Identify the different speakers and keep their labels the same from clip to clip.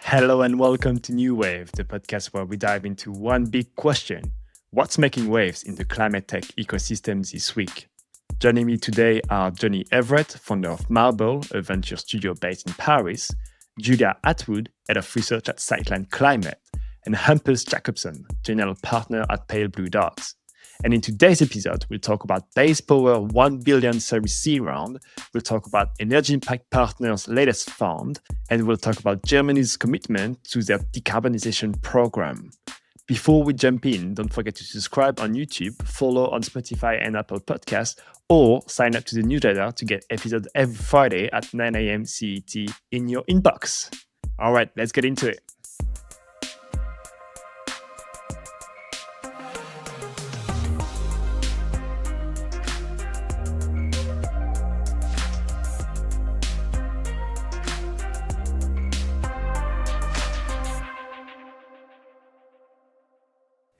Speaker 1: Hello and welcome to New Wave, the podcast where we dive into one big question. What's making waves in the climate tech ecosystem this week? Joining me today are Jonny Everett, founder of Marble, a venture studio based in Paris, Julia Attwood, head of research at Sightline Climate, and Hampus Jacobson, general partner at Pale Blue Dogs. And in today's episode, we'll talk about Base Power 1 billion Series C round, we'll talk about Energy Impact Partners' latest fund, and we'll talk about Germany's commitment to their decarbonization program. Before we jump in, don't forget to subscribe on YouTube, follow on Spotify and Apple Podcasts, or sign up to the newsletter to get episodes every Friday at 9 a.m. CET in your inbox. All right, let's get into it.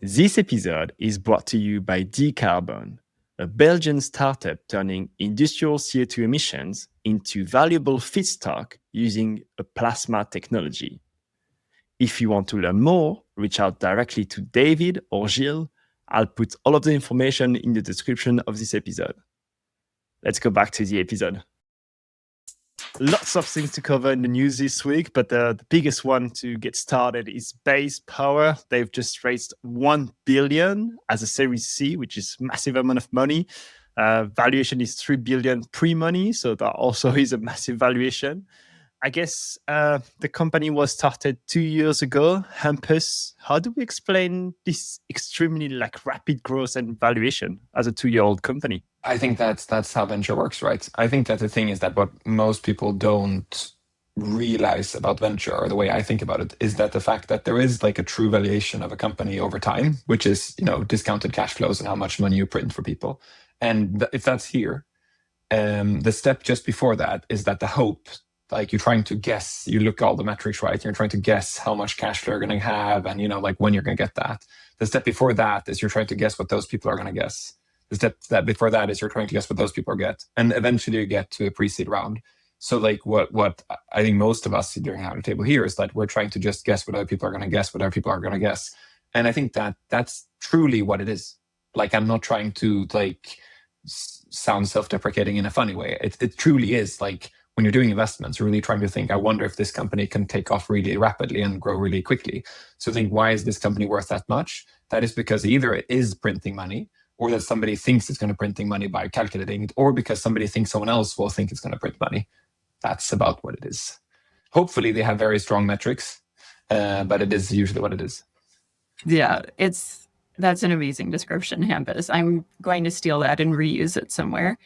Speaker 1: This episode is brought to you by Decarbon, a Belgian startup turning industrial CO2 emissions into valuable feedstock using a plasma technology. If you want to learn more, reach out directly to David or Gilles. I'll put all of the information in the description of this episode. Let's go back to the episode. Lots of things to cover in the news this week, but the biggest one to get started is Base Power. They've just raised 1 billion as a Series C, which is a massive amount of money. Valuation is 3 billion pre-money, so that also is a massive valuation. I guess the company was started 2 years ago. Hampus, how do we explain this extremely rapid growth and valuation as a 2-year-old company?
Speaker 2: I think that's how venture works, right? I think that the thing is that what most people don't realize about venture, or the way I think about it, is that the fact that there is a true valuation of a company over time, which is discounted cash flows and how much money you print for people. And if that's here, the step just before that is that the hope, you're trying to guess, you look at all the metrics, right? You're trying to guess how much cash flow you're going to have and when you're going to get that. The step before that is you're trying to guess what those people are going to guess. The step that before that is you're trying to guess what those people get, and eventually you get to a pre-seed round. So what I think most of us during our table here is that we're trying to just guess what other people are going to guess, what other people are going to guess. And I think that that's truly what it is. I'm not trying to sound self-deprecating in a funny way. It truly is when you're doing investments, you're really trying to think, I wonder if this company can take off really rapidly and grow really quickly. So think, why is this company worth that much? That is because either it is printing money, or that somebody thinks it's going to printing money by calculating it, or because somebody thinks someone else will think it's going to print money. That's about what it is. Hopefully they have very strong metrics, but it is usually what it is.
Speaker 3: Yeah, that's an amazing description, Hampus. I'm going to steal that and reuse it somewhere.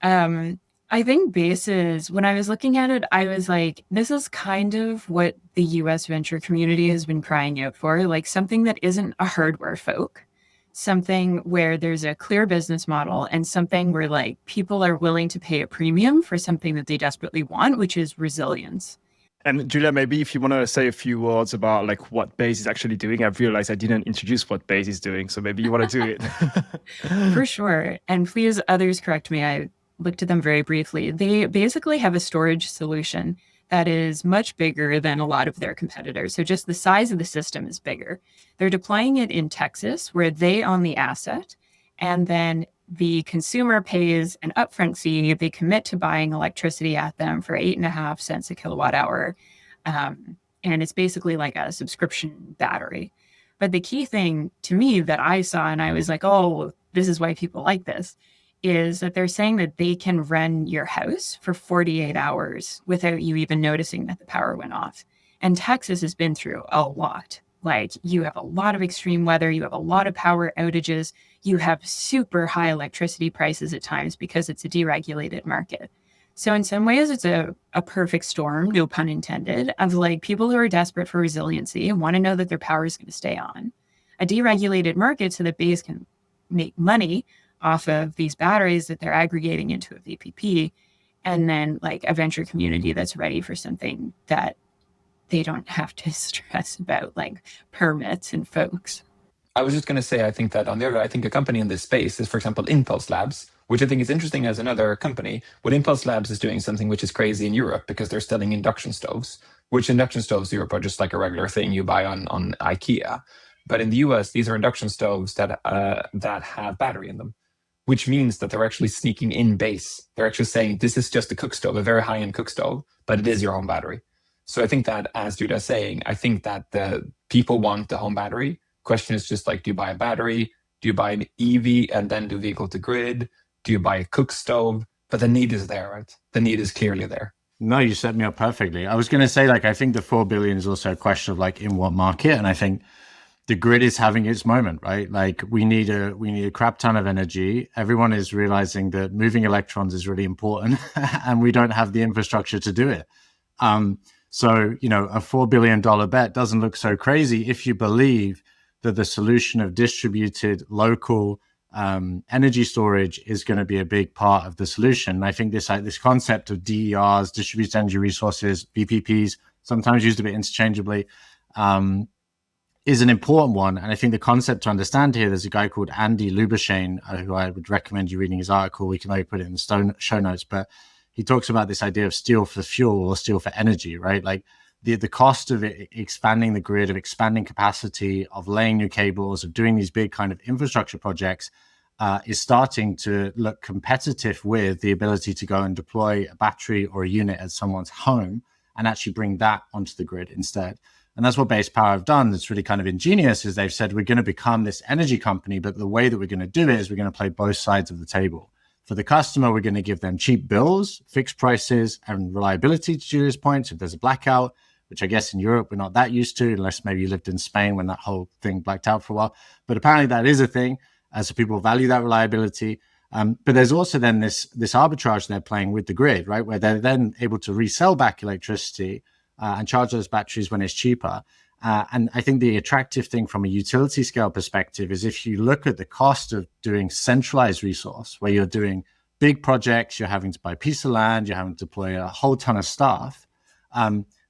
Speaker 3: I think Bases, when I was looking at it, I was like, this is kind of what the US venture community has been crying out for, something that isn't a hardware folk. Something where there's a clear business model and something where people are willing to pay a premium for something that they desperately want, which is resilience.
Speaker 1: And Julia, maybe if you want to say a few words about what Base is actually doing. I've realized I didn't introduce what Base is doing, so maybe you want to do it.
Speaker 3: For sure. And please, others correct me. I looked at them very briefly. They basically have a storage solution that is much bigger than a lot of their competitors. So just the size of the system is bigger. They're deploying it in Texas, where they own the asset, and then the consumer pays an upfront fee. They commit to buying electricity at them for 8.5 cents a kilowatt hour. And it's basically like a subscription battery. But the key thing to me that I saw, and I was like, oh, this is why people like this, is that they're saying that they can run your house for 48 hours without you even noticing that the power went off. And Texas has been through a lot. You have a lot of extreme weather, you have a lot of power outages, you have super high electricity prices at times because it's a deregulated market. So in some ways, it's a perfect storm, no pun intended, of people who are desperate for resiliency and want to know that their power is going to stay on. A deregulated market so that Base can make money off of these batteries that they're aggregating into a VPP, and then a venture community that's ready for something that they don't have to stress about permits and folks.
Speaker 2: I was just going to say, I think that on the other, I think a company in this space is, for example, Impulse Labs, which I think is interesting as another company. What Impulse Labs is doing something which is crazy in Europe because they're selling induction stoves. which induction stoves in Europe are just like a regular thing you buy on IKEA. But in the US, these are induction stoves that have battery in them, which means that they're actually sneaking in base. They're actually saying this is just a cook stove, a very high-end cook stove, but it is your own battery. So I think that, as Judah is saying, I think that the people want the home battery. Question is just like, do you buy a battery? Do you buy an EV and then do vehicle to grid? Do you buy a cook stove? But the need is there, right? The need is clearly there.
Speaker 4: No, you set me up perfectly. I was going to say, like, I think the 4 billion is also a question of like in what market, and I think the grid is having its moment, right? Like we need a crap ton of energy. Everyone is realizing that moving electrons is really important, and we don't have the infrastructure to do it. So a $4 billion bet doesn't look so crazy if you believe that the solution of distributed local energy storage is going to be a big part of the solution. And I think this concept of DERs, distributed energy resources, VPPs, sometimes used a bit interchangeably, is an important one. And I think the concept to understand here, there's a guy called Andy Lubashane, who I would recommend you reading his article. We can maybe put it in the show notes, but he talks about this idea of steel for fuel or steel for energy, right? Like the cost of expanding the grid, of expanding capacity, of laying new cables, of doing these big kind of infrastructure projects is starting to look competitive with the ability to go and deploy a battery or a unit at someone's home and actually bring that onto the grid instead. And that's what Base Power have done. That's really kind of ingenious, is they've said, we're going to become this energy company, but the way that we're going to do it is we're going to play both sides of the table. For the customer, we're going to give them cheap bills, fixed prices, and reliability, to Julia's point. So if there's a blackout, which I guess in Europe we're not that used to, unless maybe you lived in Spain when that whole thing blacked out for a while. But apparently that is a thing, so people value that reliability. But there's also then this arbitrage they're playing with the grid, right, where they're then able to resell back electricity and charge those batteries when it's cheaper. And I think the attractive thing from a utility scale perspective is if you look at the cost of doing centralized resource, where you're doing big projects, you're having to buy a piece of land, you're having to deploy a whole ton of staff,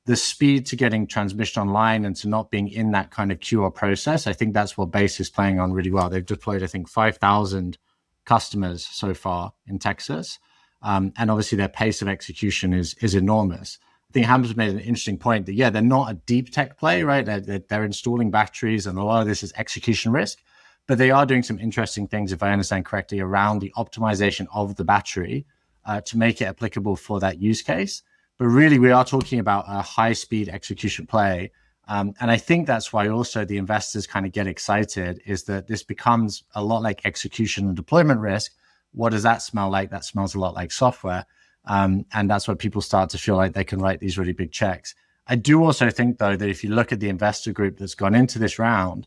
Speaker 4: the speed to getting transmission online and to not being in that kind of queue or process, I think that's what Base is playing on really well. They've deployed, I think, 5,000 customers so far in Texas. And obviously their pace of execution is enormous. I think Ham's made an interesting point that, yeah, they're not a deep tech play, right? They're installing batteries, and a lot of this is execution risk, but they are doing some interesting things, if I understand correctly, around the optimization of the battery to make it applicable for that use case. But really, we are talking about a high-speed execution play. And I think that's why also the investors kind of get excited, is that this becomes a lot like execution and deployment risk. What does that smell like? That smells a lot like software. And that's why people start to feel like they can write these really big checks. I do also think, though, that if you look at the investor group that's gone into this round,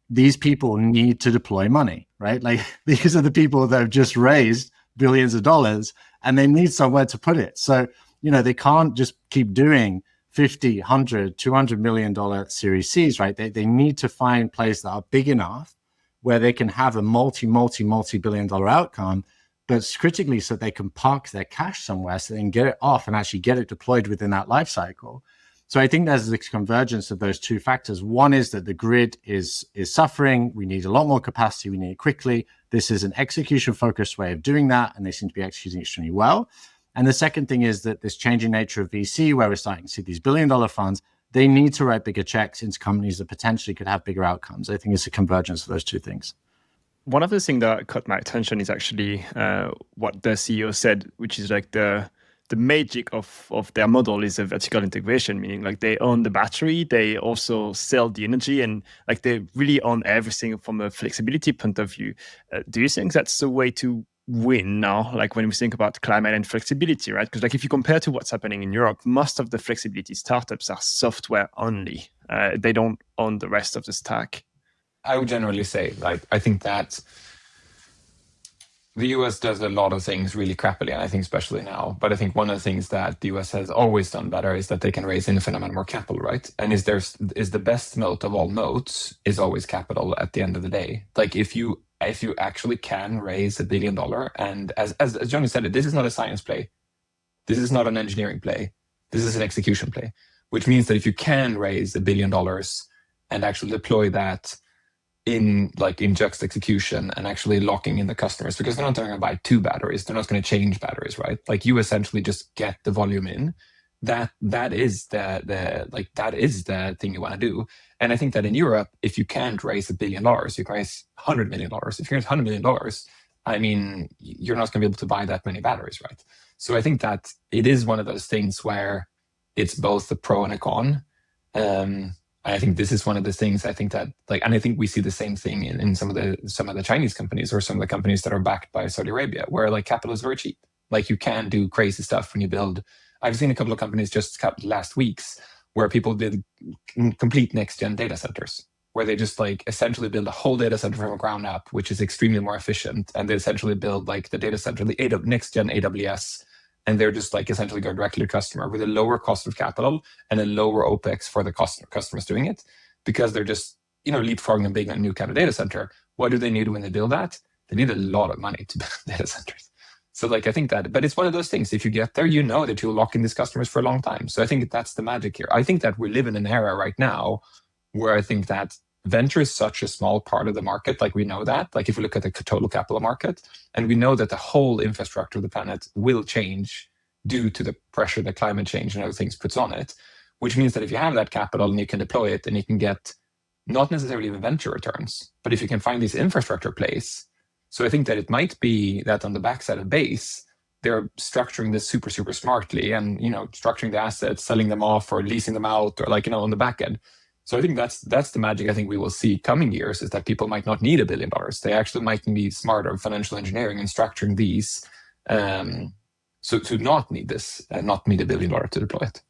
Speaker 4: these people need to deploy money, right? Like these are the people that have just raised billions of dollars and they need somewhere to put it. So, they can't just keep doing 50, 100, $200 million Series Cs, right? They need to find places that are big enough where they can have a multi-billion dollar outcome, but critically so they can park their cash somewhere so they can get it off and actually get it deployed within that life cycle. So I think there's this convergence of those two factors. One is that the grid is suffering. We need a lot more capacity. We need it quickly. This is an execution-focused way of doing that, and they seem to be executing extremely well. And the second thing is that this changing nature of VC, where we're starting to see these billion-dollar funds, they need to write bigger checks into companies that potentially could have bigger outcomes. I think it's a convergence of those two things.
Speaker 1: One of the things that caught my attention is actually what the CEO said, which is like the magic of their model is a vertical integration, meaning like they own the battery, they also sell the energy, and like they really own everything from a flexibility point of view. Do you think that's the way to win now, like when we think about climate and flexibility, right? Because like if you compare to what's happening in Europe, most of the flexibility startups are software only. They don't own the rest of the stack.
Speaker 2: I would generally say, like, I think that the US does a lot of things really crappily, and I think especially now. But I think one of the things that the US has always done better is that they can raise infinite amount more capital, right? And is the best moat of all moats is always capital at the end of the day. Like if you actually can raise $1 billion, and as Jonny said, this is not a science play. This is not an engineering play. This is an execution play, which means that if you can raise $1 billion and actually deploy that in just execution and actually locking in the customers, because they're not going to buy 2 batteries. They're not going to change batteries, right? Like you essentially just get the volume in, that is the thing you want to do. And I think that in Europe, if you can't raise $1 billion, you can raise $100 million. If you raise $100 million, I mean, you're not going to be able to buy that many batteries, right? So I think that it is one of those things where it's both a pro and a con. I think this is one of the things I think that and I think we see the same thing in some of the Chinese companies or some of the companies that are backed by Saudi Arabia, where capital is very cheap. You can do crazy stuff when you build. I've seen a couple of companies just last weeks where people did complete next-gen data centers, where they just essentially build a whole data center from the ground up, which is extremely more efficient. And they essentially build the data center, the next-gen AWS, and they're just essentially go directly to customer with a lower cost of capital and a lower OPEX for the customers doing it, because they're just, leapfrogging a big new kind of data center. What do they need when they build that? They need a lot of money to build data centers. So I think that, but it's one of those things, if you get there, you know that you'll lock in these customers for a long time. So I think that's the magic here. I think that we live in an era right now where I think that venture is such a small part of the market. We know that, if we look at the total capital market, and we know that the whole infrastructure of the planet will change due to the pressure that climate change and other things puts on it, which means that if you have that capital and you can deploy it, and you can get not necessarily the venture returns, but if you can find these infrastructure plays. So I think that it might be that on the backside of Base, they're structuring this super, super smartly and, structuring the assets, selling them off or leasing them out or on the back end. So I think that's the magic I think we will see coming years, is that people might not need $1 billion. They actually might be smarter financial engineering and structuring these. So to not need this and not need $1 billion to deploy it.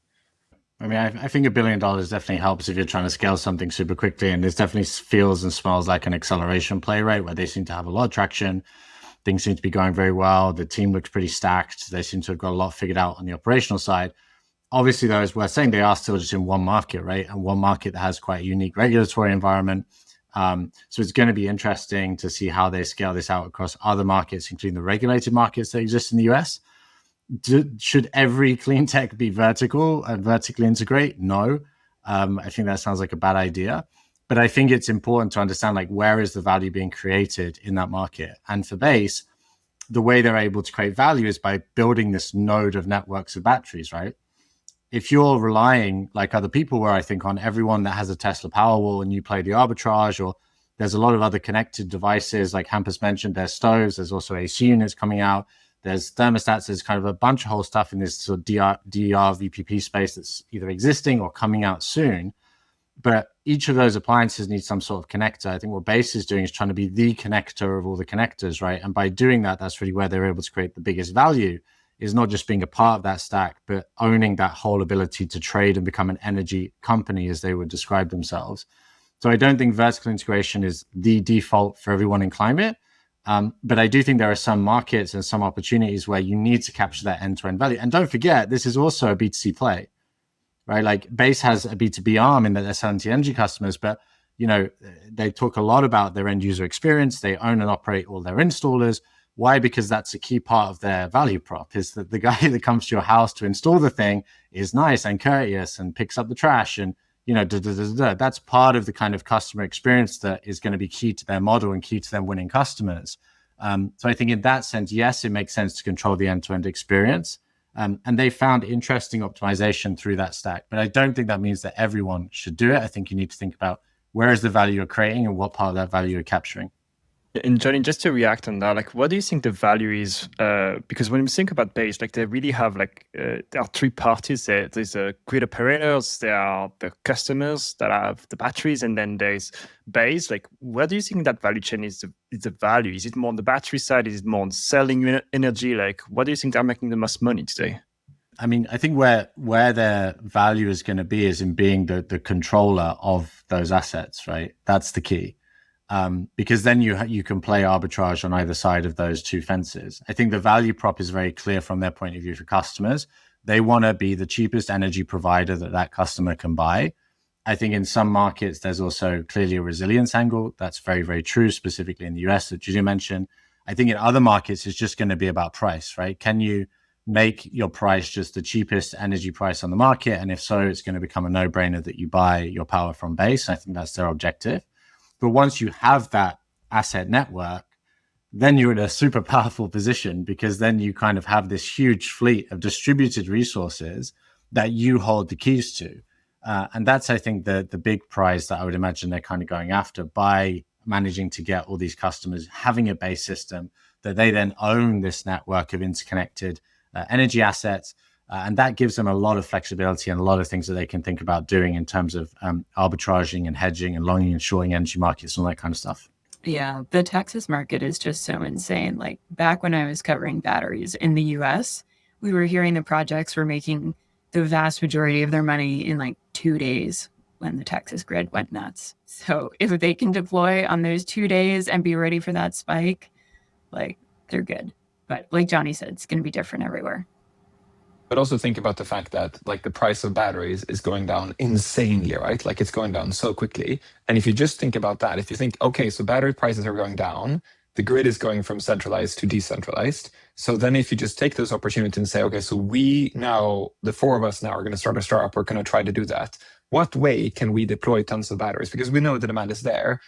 Speaker 4: I mean, I think $1 billion definitely helps if you're trying to scale something super quickly. And this definitely feels and smells like an acceleration play, right? Where they seem to have a lot of traction. Things seem to be going very well. The team looks pretty stacked. They seem to have got a lot figured out on the operational side. Obviously, though, as we're saying, they are still just in one market, right? And one market that has quite a unique regulatory environment. So it's going to be interesting to see how they scale this out across other markets, including the regulated markets that exist in the US. Should every clean tech be vertical and vertically integrate? No. I think that sounds like a bad idea. But I think it's important to understand where is the value being created in that market. And for Base, the way they're able to create value is by building this node of networks of batteries, right? If you're relying, like other people were, I think, on everyone that has a Tesla Powerwall and you play the arbitrage, or there's a lot of other connected devices, like Hampus mentioned, there's stoves, there's also AC units coming out. There's thermostats, there's kind of a bunch of whole stuff in this sort of DER, VPP space that's either existing or coming out soon. But each of those appliances needs some sort of connector. I think what Base is doing is trying to be the connector of all the connectors, right? And by doing that, that's really where they're able to create the biggest value, is not just being a part of that stack, but owning that whole ability to trade and become an energy company, as they would describe themselves. So I don't think vertical integration is the default for everyone in climate. But I do think there are some markets and some opportunities where you need to capture that end-to-end value. And don't forget, this is also a B2C play, right? Base has a B2B arm in that they're selling to energy customers, but they talk a lot about their end user experience. They own and operate all their installers. Why? Because that's a key part of their value prop, is that the guy that comes to your house to install the thing is nice and courteous and picks up the trash and that's part of the kind of customer experience that is going to be key to their model and key to them winning customers. So I think in that sense, yes, it makes sense to control the end-to-end experience. And they found interesting optimization through that stack. But I don't think that means that everyone should do it. I think you need to think about where is the value you're creating and what part of that value you're capturing.
Speaker 1: And Jonny, just to react on that, what do you think the value is? Because when we think about Base, they really have there are three parties. There's the grid operators, there are the customers that have the batteries, and then there's Base. Where do you think that value chain is the value? Is it more on the battery side? Is it more on selling energy? What do you think they're making the most money today?
Speaker 4: I mean, I think where their value is going to be is in being the controller of those assets, right? That's the key. Because then you can play arbitrage on either side of those two fences. I think the value prop is very clear from their point of view for customers. They want to be the cheapest energy provider that customer can buy. I think in some markets, there's also clearly a resilience angle. That's very, very true, specifically in the US that you mentioned. I think in other markets, it's just going to be about price, right? Can you make your price just the cheapest energy price on the market? And if so, it's going to become a no-brainer that you buy your power from Base. I think that's their objective. But once you have that asset network, then you're in a super powerful position, because then you kind of have this huge fleet of distributed resources that you hold the keys to. And that's, I think, the big prize that I would imagine they're kind of going after by managing to get all these customers having a base system that they then own this network of interconnected energy assets. And that gives them a lot of flexibility and a lot of things that they can think about doing in terms of arbitraging and hedging and longing and shorting energy markets and all that kind of stuff.
Speaker 3: Yeah, the Texas market is just so insane. Like back when I was covering batteries in the US, we were hearing the projects were making the vast majority of their money in like 2 days when the Texas grid went nuts. So if they can deploy on those 2 days and be ready for that spike, like they're good. But like Jonny said, it's going to be different everywhere.
Speaker 2: But also think about the fact that like the price of batteries is going down insanely, right? Like it's going down so quickly. And if you just think about that, if you think, okay, so battery prices are going down, the grid is going from centralized to decentralized. So then if you just take those opportunities and say, okay, so we now, the four of us now are going to start a startup, we're going to try to do that. What way can we deploy tons of batteries? Because we know the demand is there.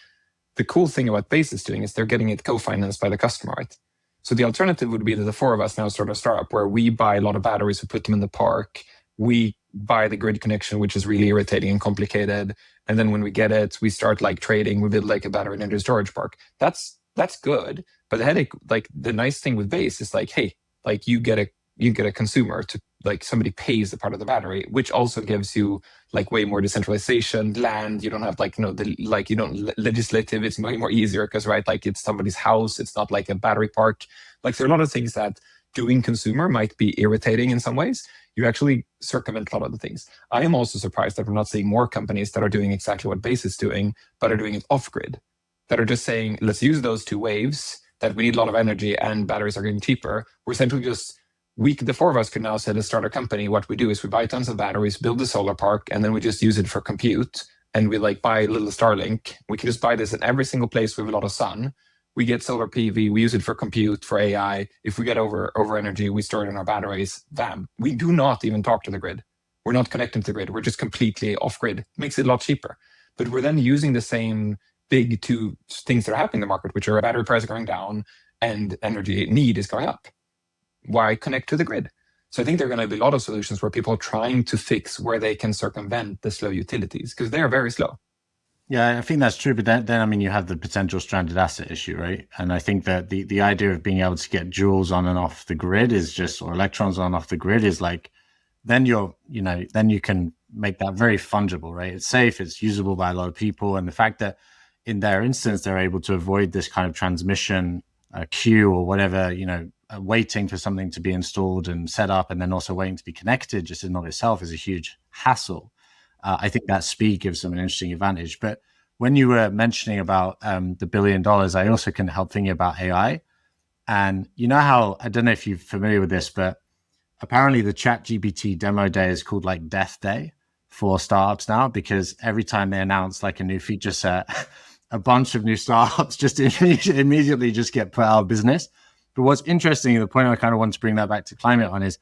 Speaker 2: The cool thing about Base is doing is they're getting it co-financed by the customer, right? So the alternative would be that the four of us now start a startup where we buy a lot of batteries, we put them in the park, we buy the grid connection, which is really irritating and complicated. And then when we get it, we start like trading, we build like a battery energy storage park. That's good. But the headache, like the nice thing with Base is like, hey, like you get a consumer to like somebody pays the part of the battery, which also gives you like way more decentralization, land. You don't have like, legislative, it's way more easier because, right, like it's somebody's house. It's not like a battery park. Like there are a lot of things that doing consumer might be irritating in some ways. You actually circumvent a lot of the things. I am also surprised that we're not seeing more companies that are doing exactly what Base is doing, but are doing it off grid, that are just saying, let's use those two waves that we need a lot of energy and batteries are getting cheaper. We're essentially just, the four of us could now say, let's start a company. What we do is we buy tons of batteries, build a solar park, and then we just use it for compute. And we like buy a little Starlink. We can just buy this in every single place with a lot of sun. We get solar PV, we use it for compute, for AI. If we get over energy, we store it in our batteries. Bam. We do not even talk to the grid. We're not connecting to the grid. We're just completely off grid. Makes it a lot cheaper. But we're then using the same big two things that are happening in the market, which are battery price going down and energy need is going up. Why connect to the grid? So I think there are going to be a lot of solutions where people are trying to fix where they can circumvent the slow utilities because they are very slow.
Speaker 4: Yeah, I think that's true. But then I mean, you have the potential stranded asset issue, right? And I think that the idea of being able to get joules on and off the grid is just, or electrons on and off the grid is like, then then you can make that very fungible, right? It's safe, it's usable by a lot of people. And the fact that in their instance, they're able to avoid this kind of transmission queue or whatever, waiting for something to be installed and set up, and then also waiting to be connected just in and of itself is a huge hassle. I think that speed gives them an interesting advantage. But when you were mentioning about the $1 billion, I also couldn't help thinking about AI. And you know how, I don't know if you're familiar with this, but apparently the ChatGPT demo day is called like Death Day for startups now, because every time they announce like a new feature set, a bunch of new startups just immediately just get put out of business. But what's interesting, the point I kind of want to bring that back to climate on is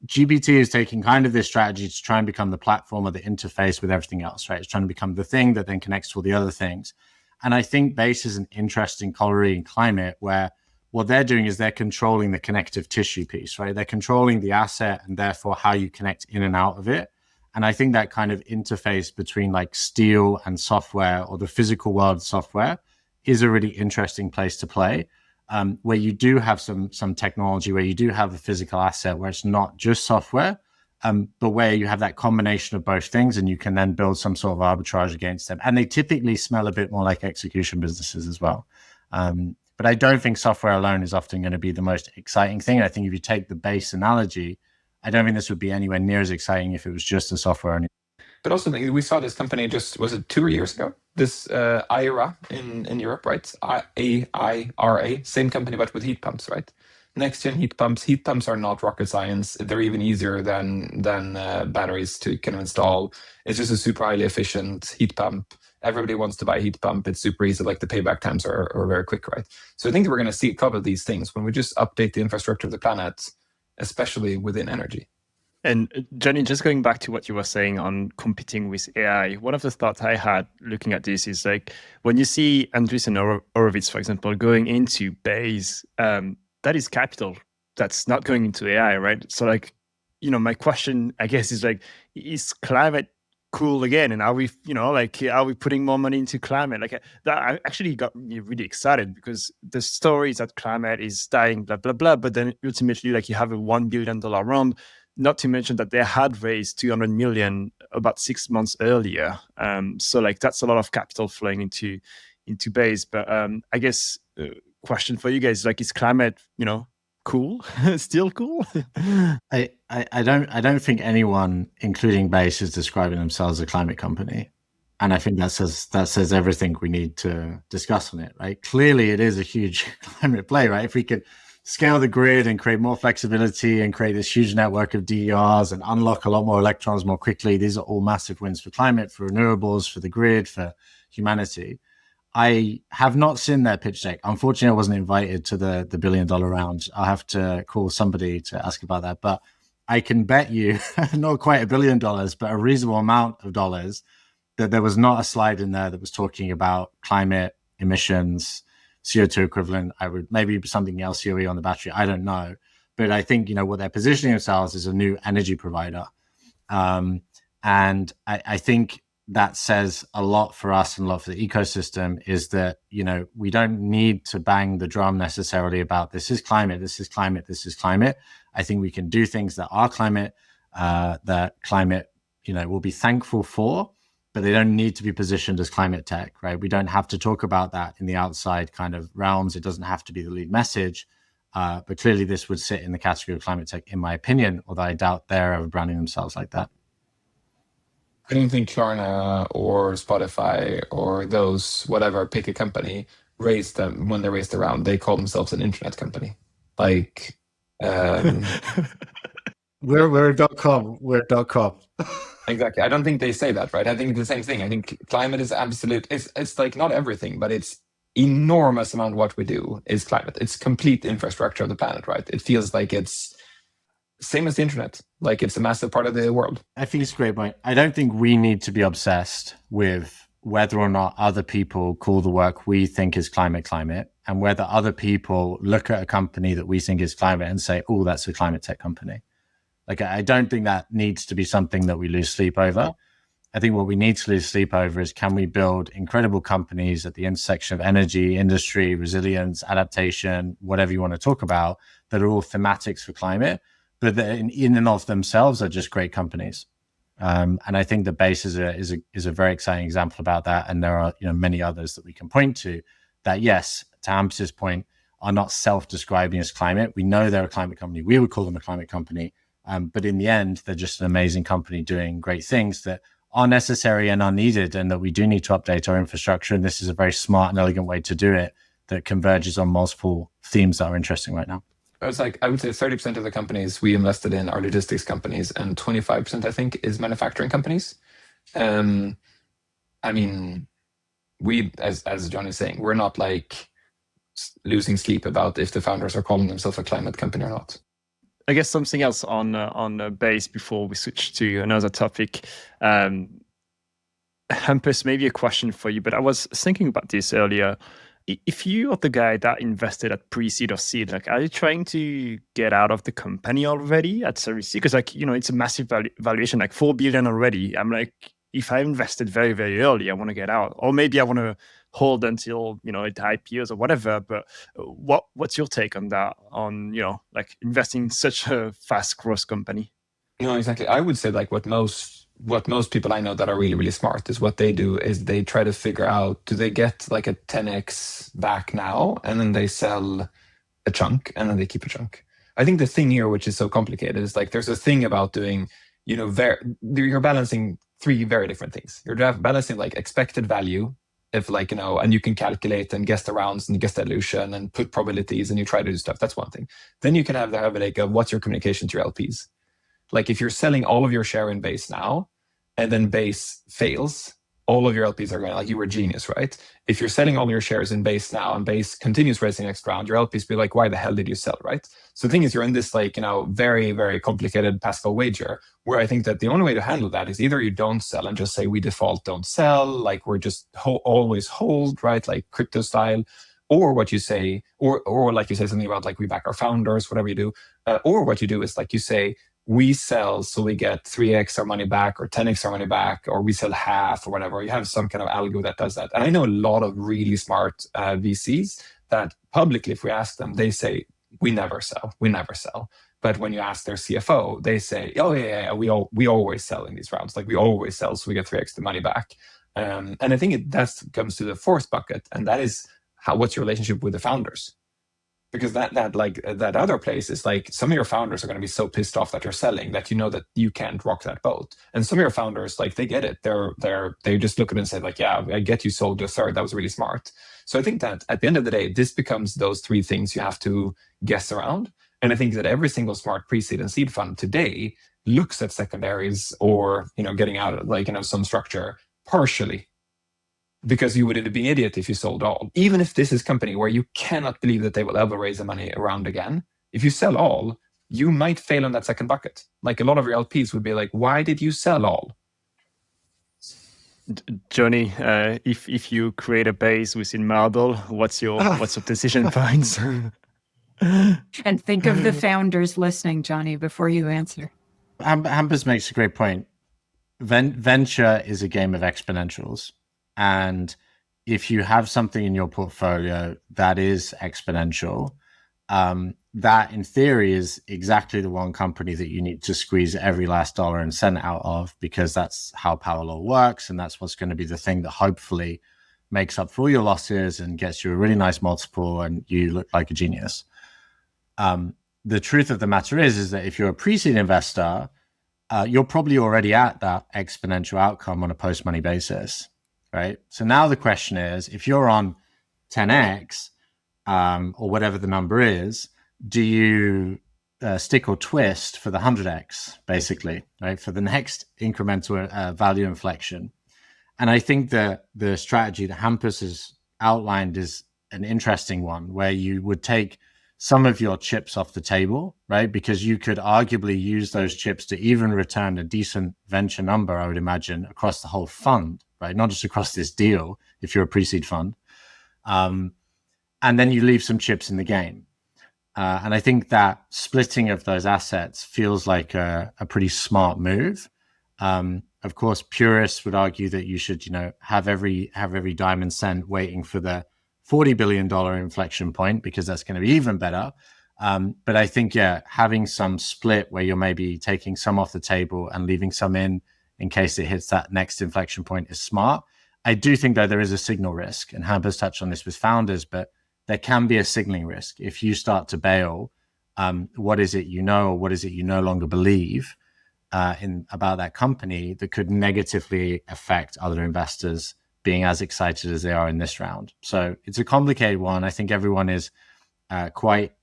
Speaker 4: GPT is taking kind of this strategy to try and become the platform or the interface with everything else, right? It's trying to become the thing that then connects to all the other things. And I think Base is an interesting corollary in climate where what they're doing is they're controlling the connective tissue piece, right? They're controlling the asset and therefore how you connect in and out of it. And I think that kind of interface between like steel and software or the physical world software is a really interesting place to play. Where you do have some technology, where you do have a physical asset, where it's not just software, but where you have that combination of both things, and you can then build some sort of arbitrage against them. And they typically smell a bit more like execution businesses as well. But I don't think software alone is often going to be the most exciting thing. I think if you take the Base analogy, I don't think this would be anywhere near as exciting if it was just a software only.
Speaker 2: But also, we saw this company just, was it 2 years ago? This IRA in Europe, right? AIRA, same company, but with heat pumps, right? Next gen heat pumps. Heat pumps are not rocket science. They're even easier than batteries to kind of install. It's just a super highly efficient heat pump. Everybody wants to buy a heat pump. It's super easy. Like the payback times are very quick, right? So I think we're going to see a couple of these things when we just update the infrastructure of the planet, especially within energy.
Speaker 1: And Jonny, just going back to what you were saying on competing with AI, one of the thoughts I had looking at this is like when you see Andreessen Horowitz, for example, going into Base, that is capital that's not going into AI, right? So like my question, I guess, is like, is climate cool again? And are we, are we putting more money into climate? Like that I actually got me really excited, because the story is that climate is dying, blah, blah, blah. But then ultimately, like, you have a $1 billion round, not to mention that they had raised 200 million about 6 months earlier. So like, that's a lot of capital flowing into base. But I guess question for you guys, like, is climate, cool? Still cool?
Speaker 4: I don't think anyone, including Base, is describing themselves as a climate company. And I think that says everything we need to discuss on it, right? Clearly, it is a huge climate play, right? If we could scale the grid and create more flexibility and create this huge network of DERs and unlock a lot more electrons more quickly, these are all massive wins for climate, for renewables, for the grid, for humanity. I have not seen their pitch deck. Unfortunately, I wasn't invited to the $1 billion round. I'll have to call somebody to ask about that. But I can bet you, not quite $1 billion, but a reasonable amount of dollars, that there was not a slide in there that was talking about climate emissions, CO2 equivalent. I would maybe something else, COE on the battery. I don't know. But I think, what they're positioning themselves as a new energy provider. And I think that says a lot for us and a lot for the ecosystem, is that, we don't need to bang the drum necessarily about this is climate, this is climate, this is climate. I think we can do things that are climate, that climate, will be thankful for, but they don't need to be positioned as climate tech, right? We don't have to talk about that in the outside kind of realms. It doesn't have to be the lead message. But clearly this would sit in the category of climate tech, in my opinion, although I doubt they're ever branding themselves like that.
Speaker 2: I don't think Klarna or Spotify or those, whatever, pick a company, raised them when they raised the round. They call themselves an internet company. Like,
Speaker 4: we're a .com. We're a .com.
Speaker 2: Exactly. I don't think they say that, right? I think it's the same thing. I think climate is absolute. It's like not everything, but it's enormous amount of what we do is climate. It's complete infrastructure of the planet, right? It feels like it's same as the internet. Like it's a massive part of the world.
Speaker 4: I think it's a great point. I don't think we need to be obsessed with whether or not other people call the work we think is climate, and whether other people look at a company that we think is climate and say, oh, that's a climate tech company. Like, I don't think that needs to be something that we lose sleep over. I think what we need to lose sleep over is, can we build incredible companies at the intersection of energy, industry, resilience, adaptation, whatever you want to talk about, that are all thematics for climate, but that in and of themselves are just great companies. And I think the Base is a very exciting example about that. And there are many others that we can point to that, yes, to Hampus's point, are not self-describing as climate. We know they're a climate company. We would call them a climate company. But in the end, they're just an amazing company doing great things that are necessary and are needed, and that we do need to update our infrastructure. And this is a very smart and elegant way to do it that converges on multiple themes that are interesting right now.
Speaker 2: It's like, I would say 30% of the companies we invested in are logistics companies, and 25%, I think, is manufacturing companies. I mean, we, as John is saying, we're not like losing sleep about if the founders are calling themselves a climate company or not.
Speaker 1: I guess something else on Base before we switch to another topic. Hampus, maybe a question for you, but I was thinking about this earlier. If you are the guy that invested at pre-seed or seed, like, are you trying to get out of the company already at Series C? Because, like, it's a massive valuation, like $4 billion already. I'm like, if I invested very, very early, I want to get out, or maybe I want to hold until it IPOs or whatever. But what's your take on that? On like investing in such a fast growth company?
Speaker 2: No, exactly. I would say like what most people I know that are really, really smart is what they do is they try to figure out, do they get like a 10x back now, and then they sell a chunk and then they keep a chunk. I think the thing here, which is so complicated, is like there's a thing about doing, you're balancing three very different things. You're balancing like expected value, if like, and you can calculate and guess the rounds and guess the dilution and put probabilities and you try to do stuff. That's one thing. Then you can have the headache of what's your communication to your LPs. Like if you're selling all of your share in Base now and then Base fails, all of your LPs are going like, you were a genius, right? If you're selling all your shares in Base now and Base continues raising next round, your LPs be like, why the hell did you sell, right? So the thing is, you're in this like, very, very complicated Pascal wager, where I think that the only way to handle that is either you don't sell and just say we default don't sell, like we're just always hold, right? Like crypto style. Or what you say, or like you say something about like we back our founders, whatever you do. Or what you do is like you say, we sell so we get 3x our money back or 10x our money back, or we sell half or whatever. You have some kind of algo that does that. And I know a lot of really smart VCs that publicly, if we ask them, they say, we never sell. But when you ask their CFO, they say, oh yeah, we always sell in these rounds. Like we always sell so we get 3x the money back. And I think that comes to the fourth bucket, and that is what's your relationship with the founders? Because that other place is like, some of your founders are going to be so pissed off that you're selling that you know that you can't rock that boat. And some of your founders, like, they get it. They just look at it and say like, yeah, I get you sold a third. That was really smart. So I think that at the end of the day, this becomes those three things you have to guess around. And I think that every single smart pre-seed and seed fund today looks at secondaries or, getting out of some structure partially. Because you would be an idiot if you sold all. Even if this is a company where you cannot believe that they will ever raise the money around again, if you sell all, you might fail on that second bucket. Like a lot of your LPs would be like, why did you sell all?
Speaker 1: Jonny, if you create a base within Marble, what's your decision points?
Speaker 3: And think of the founders listening, Jonny, before you answer.
Speaker 4: Hampus makes a great point. Venture is a game of exponentials. And if you have something in your portfolio that is exponential, that in theory is exactly the one company that you need to squeeze every last dollar and cent out of, because that's how power law works. And that's what's going to be the thing that hopefully makes up for all your losses and gets you a really nice multiple and you look like a genius. The truth of the matter is that if you're a pre-seed investor, you're probably already at that exponential outcome on a post-money basis. Right. So now the question is, if you're on 10x or whatever the number is, do you stick or twist for the 100x, basically, right, for the next incremental value inflection? And I think that the strategy that Hampus has outlined is an interesting one, where you would take some of your chips off the table, right, because you could arguably use those chips to even return a decent venture number, I would imagine, across the whole fund. Right? Not just across this deal, if you're a pre-seed fund. And then you leave some chips in the game. And I think that splitting of those assets feels like a pretty smart move. Of course, purists would argue that you should, have every dime and cent waiting for the $40 billion inflection point, because that's going to be even better. But I think, having some split where you're maybe taking some off the table and leaving some in case it hits that next inflection point is smart. I do think that there is a signal risk, and Hampus touched on this with founders, but there can be a signaling risk. If you start to bail, what is it or what is it you no longer believe about that company that could negatively affect other investors being as excited as they are in this round? So it's a complicated one. I think everyone is quite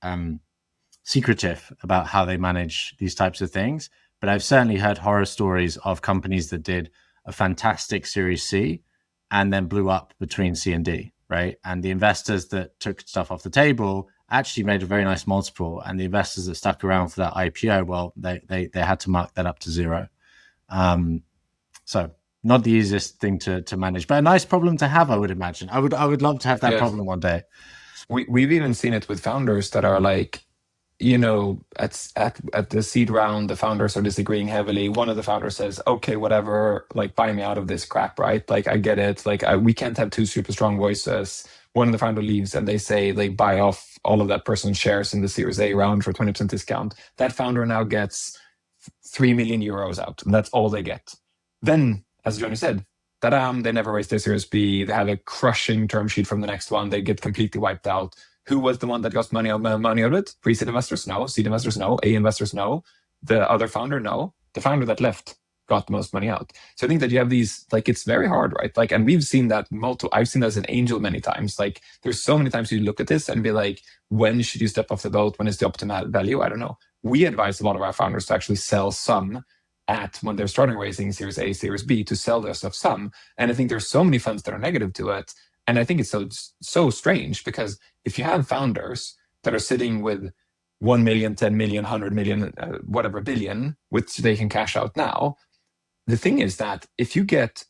Speaker 4: secretive about how they manage these types of things. But I've certainly heard horror stories of companies that did a fantastic Series C and then blew up between C and D, right? And the investors that took stuff off the table actually made a very nice multiple. And the investors that stuck around for that IPO, well, they had to mark that up to zero. So not the easiest thing to manage, but a nice problem to have, I would imagine. I would love to have that problem one day.
Speaker 2: We've even seen it with founders that are like, at the seed round, the founders are disagreeing heavily. One of the founders says, okay, whatever, like, buy me out of this crap, right? Like, I get it. Like, we can't have two super strong voices. One of the founder leaves and they say they buy off all of that person's shares in the Series A round for 20% discount. That founder now gets 3 million euros out, and that's all they get. Then, as Jonny said, they never raise their Series B. They have a crushing term sheet from the next one. They get completely wiped out. Who was the one that got money out of it? Pre-seed investors? No. Seed investors? No. A investors? No. The other founder? No. The founder that left got the most money out. So I think that you have these, like, it's very hard, right? Like, and we've seen that I've seen that as an angel many times. Like, there's so many times you look at this and be like, when should you step off the boat? When is the optimal value? I don't know. We advise a lot of our founders to actually sell some when they're starting raising Series A, Series B, to sell their stuff some. And I think there's so many funds that are negative to it. And I think it's so strange, because if you have founders that are sitting with 1 million, 10 million, 100 million, whatever billion, which they can cash out now, the thing is that if you get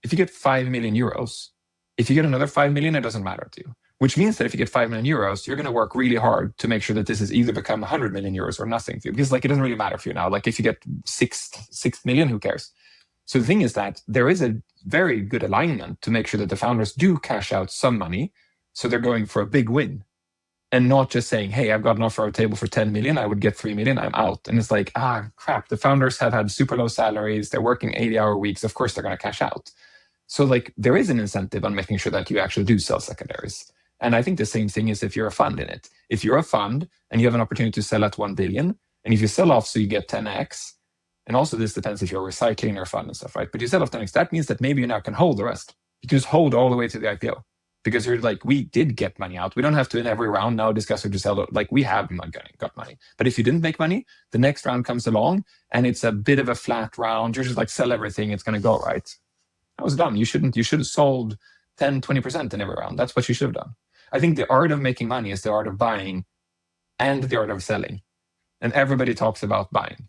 Speaker 2: 5 million euros, if you get another 5 million, it doesn't matter to you. which means that if you get 5 million euros, you're going to work really hard to make sure that this has either become 100 million euros or nothing for you. Because like, it doesn't really matter for you now. Like if you get 6 million, who cares? So the thing is that there is a very good alignment to make sure that the founders do cash out some money. So they're going for a big win and not just saying, hey, I've got an offer on the table for 10 million. I would get 3 million. I'm out. And it's like, crap. The founders have had super low salaries. They're working 80-hour weeks. Of course, they're going to cash out. So like there is an incentive on making sure that you actually do sell secondaries. And I think the same thing is if you're a fund in it. If you're a fund and you have an opportunity to sell at 1 billion, and if you sell off so you get 10x, and also this depends if you're recycling or fund and stuff, right? But you sell off 10x, that means that maybe you now can hold the rest. You can just hold all the way to the IPO. Because you're like, we did get money out. We don't have to in every round now discuss or to sell it. Like we have got money. But if you didn't make money, the next round comes along and it's a bit of a flat round. You're just like, sell everything. It's going to go right. That was dumb. You should have sold 10, 20% in every round. That's what you should have done. I think the art of making money is the art of buying and the art of selling. And everybody talks about buying.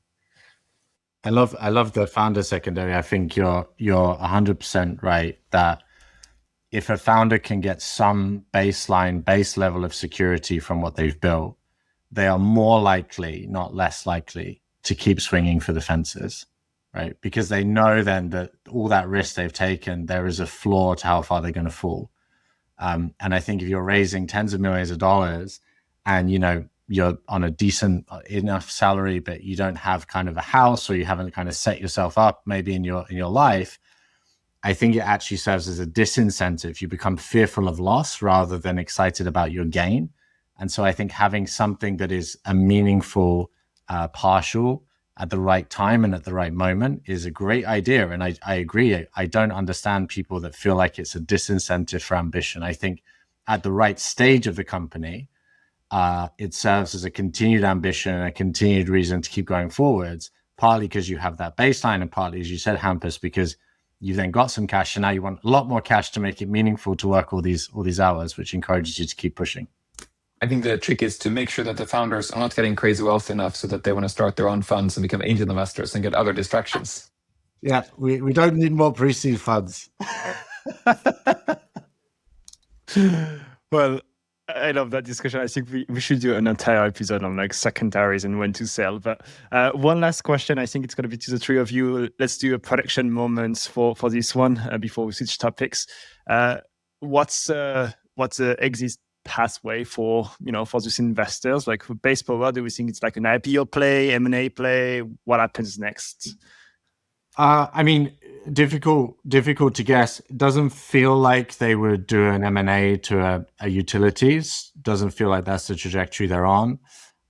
Speaker 4: I love the founder secondary. I think you're 100% right that if a founder can get some base level of security from what they've built, they are more likely, not less likely, to keep swinging for the fences, right? Because they know then that all that risk they've taken, there is a floor to how far they're going to fall. And I think if you're raising tens of millions of dollars and, you're on a decent enough salary, but you don't have kind of a house or you haven't kind of set yourself up maybe in your life, I think it actually serves as a disincentive. You become fearful of loss rather than excited about your gain. And so I think having something that is a meaningful partial at the right time and at the right moment is a great idea. And I agree. I don't understand people that feel like it's a disincentive for ambition. I think at the right stage of the company, it serves as a continued ambition and a continued reason to keep going forwards, partly because you have that baseline and partly, as you said, Hampus, because you've then got some cash and now you want a lot more cash to make it meaningful to work all these hours, which encourages you to keep pushing.
Speaker 2: I think the trick is to make sure that the founders are not getting crazy wealthy enough so that they want to start their own funds and become angel investors and get other distractions.
Speaker 4: Yeah, we don't need more pre-seed funds.
Speaker 1: Well, I love that discussion. I think we should do an entire episode on like secondaries and when to sell. But one last question. I think it's going to be to the three of you. Let's do a prediction moment for this one before we switch topics. What's the exit pathway for these investors? Like for Base Power, do we think it's like an IPO play, M&A play? What happens next?
Speaker 4: I mean, difficult to guess. It doesn't feel like they would do an M&A to a utilities. Doesn't feel like that's the trajectory they're on.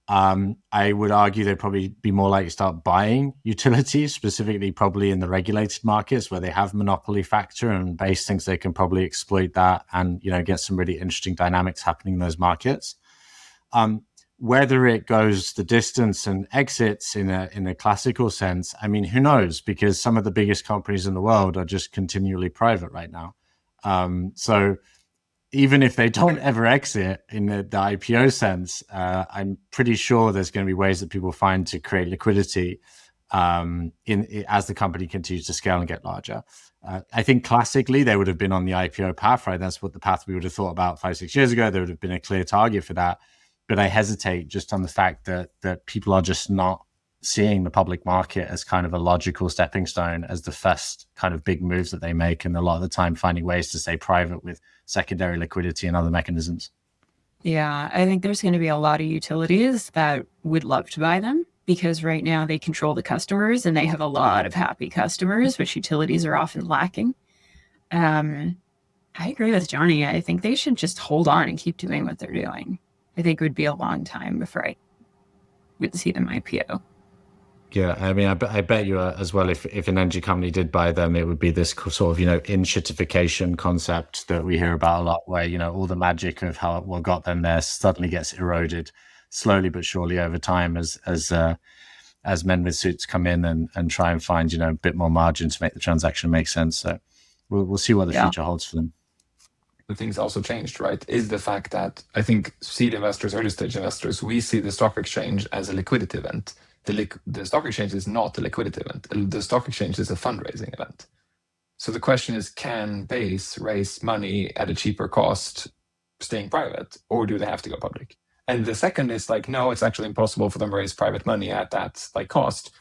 Speaker 4: I would argue they'd probably be more likely to start buying utilities, specifically probably in the regulated markets where they have monopoly factor, and Base thinks they can probably exploit that and get some really interesting dynamics happening in those markets. Whether it goes the distance and exits in a classical sense, I mean, who knows? Because some of the biggest companies in the world are just continually private right now. So even if they don't ever exit in the IPO sense, I'm pretty sure there's going to be ways that people find to create liquidity as the company continues to scale and get larger. I think classically they would have been on the IPO path, right? That's what the path we would have thought about 5-6 years ago. There would have been a clear target for that. But I hesitate just on the fact that people are just not seeing the public market as kind of a logical stepping stone as the first kind of big moves that they make, and a lot of the time finding ways to stay private with secondary liquidity and other mechanisms.
Speaker 3: Yeah, I think there's going to be a lot of utilities that would love to buy them because right now they control the customers and they have a lot of happy customers, which utilities are often lacking. I agree with Jonny. I think they should just hold on and keep doing what they're doing. I think it would be a long time before I would see them IPO.
Speaker 4: Yeah, I mean, I bet you as well, if an energy company did buy them, it would be this sort of, in-shitification concept that we hear about a lot, where, all the magic of how what got them there suddenly gets eroded slowly but surely over time as men with suits come in and try and find, a bit more margin to make the transaction make sense. So we'll see what the future holds for them.
Speaker 2: The things also changed, right, is the fact that I think seed investors, early stage investors, we see the stock exchange as a liquidity event. The stock exchange is not a liquidity event. The stock exchange is a fundraising event. So the question is, can Base raise money at a cheaper cost staying private, or do they have to go public? And the second is like, no, it's actually impossible for them to raise private money at that like cost.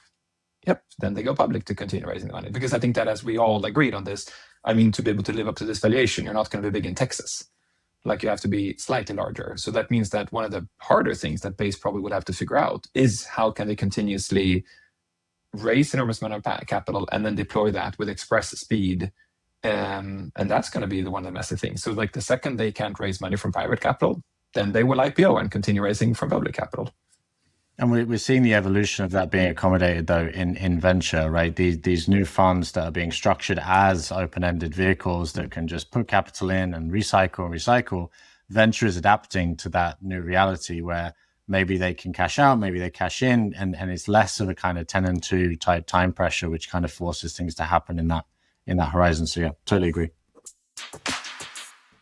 Speaker 2: Yep, then they go public to continue raising the money. Because I think that, as we all agreed on this, I mean, to be able to live up to this valuation, you're not going to be big in Texas. Like, you have to be slightly larger. So that means that one of the harder things that Base probably would have to figure out is how can they continuously raise enormous amount of capital and then deploy that with express speed. And that's going to be one of the messy things. So like, the second they can't raise money from private capital, then they will IPO and continue raising from public capital.
Speaker 4: And we're seeing the evolution of that being accommodated, though, in venture, right? These new funds that are being structured as open-ended vehicles that can just put capital in and recycle. Venture is adapting to that new reality where maybe they can cash out, maybe they cash in, and it's less of a kind of 10 and 2 type time pressure, which kind of forces things to happen in that horizon. So yeah, totally agree.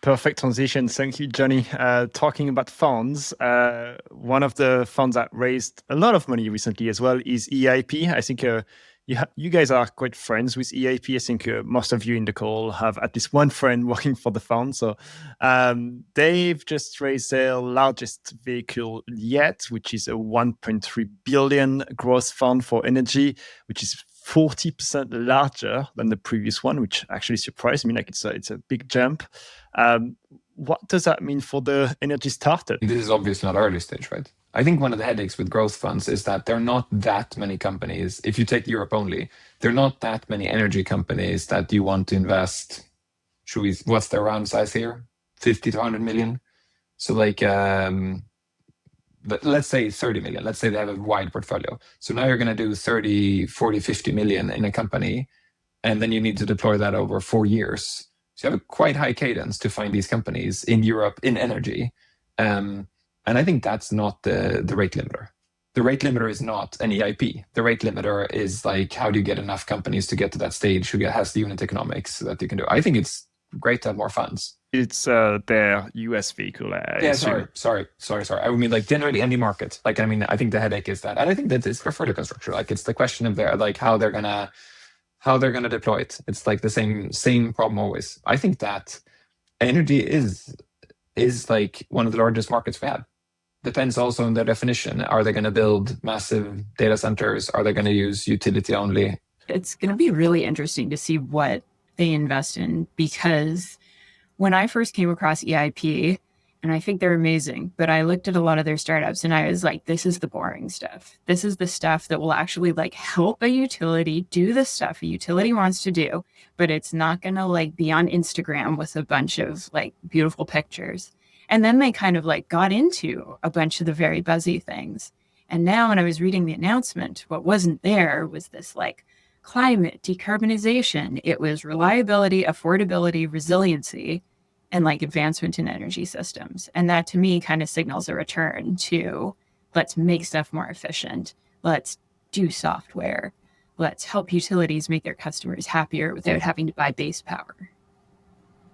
Speaker 1: Perfect transition. Thank you, Jonny. Talking about funds, one of the funds that raised a lot of money recently as well is EIP. I think you guys are quite friends with EIP. I think most of you in the call have at least one friend working for the fund. So they've just raised their largest vehicle yet, which is a 1.3 billion growth fund for energy, which is 40% larger than the previous one, which actually surprised me. Like, it's a big jump. What does that mean for the energy startup?
Speaker 2: This is obviously not early stage, right? I think one of the headaches with growth funds is that there are not that many companies. If you take Europe only, there are not that many energy companies that you want to invest. What's their round size here? 50 to 100 million. So like, but let's say 30 million. Let's say they have a wide portfolio. So now you're going to do 30, 40, 50 million in a company, and then you need to deploy that over 4 years. So you have a quite high cadence to find these companies in Europe in energy. And I think that's not the rate limiter. The rate limiter is not an EIP. The rate limiter is like, how do you get enough companies to get to that stage who has the unit economics that you can do? I think it's great to have more funds.
Speaker 1: It's their US vehicle.
Speaker 2: Sorry. I mean, like, generally any market. Like, I mean, I think the headache is that, and I think that it's portfolio construction. Like, it's the question of how they're gonna deploy it. It's like the same problem always. I think that energy is like one of the largest markets we have. Depends also on their definition. Are they going to build massive data centers? Are they going to use utility only?
Speaker 3: It's going to be really interesting to see what they invest in, because when I first came across EIP, and I think they're amazing, but I looked at a lot of their startups and I was like, this is the boring stuff. This is the stuff that will actually like help a utility do the stuff a utility wants to do, but it's not going to like be on Instagram with a bunch of like beautiful pictures. And then they kind of like got into a bunch of the very buzzy things. And now when I was reading the announcement, what wasn't there was this like climate, decarbonization. It was reliability, affordability, resiliency, and like advancement in energy systems. And that to me kind of signals a return to let's make stuff more efficient. Let's do software. Let's help utilities make their customers happier without having to buy base power.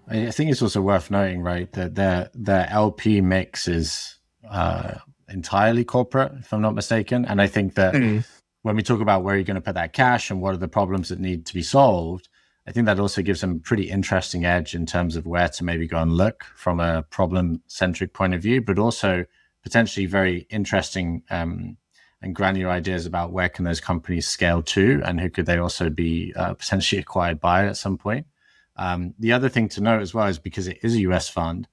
Speaker 4: I think it's also worth noting, right, that their LP mix is entirely corporate, if I'm not mistaken. And I think that when we talk about where you're going to put that cash and what are the problems that need to be solved, I think that also gives them a pretty interesting edge in terms of where to maybe go and look from a problem-centric point of view, but also potentially very interesting and granular ideas about where can those companies scale to and who could they also be potentially acquired by at some point. The other thing to note as well is because it is a US fund,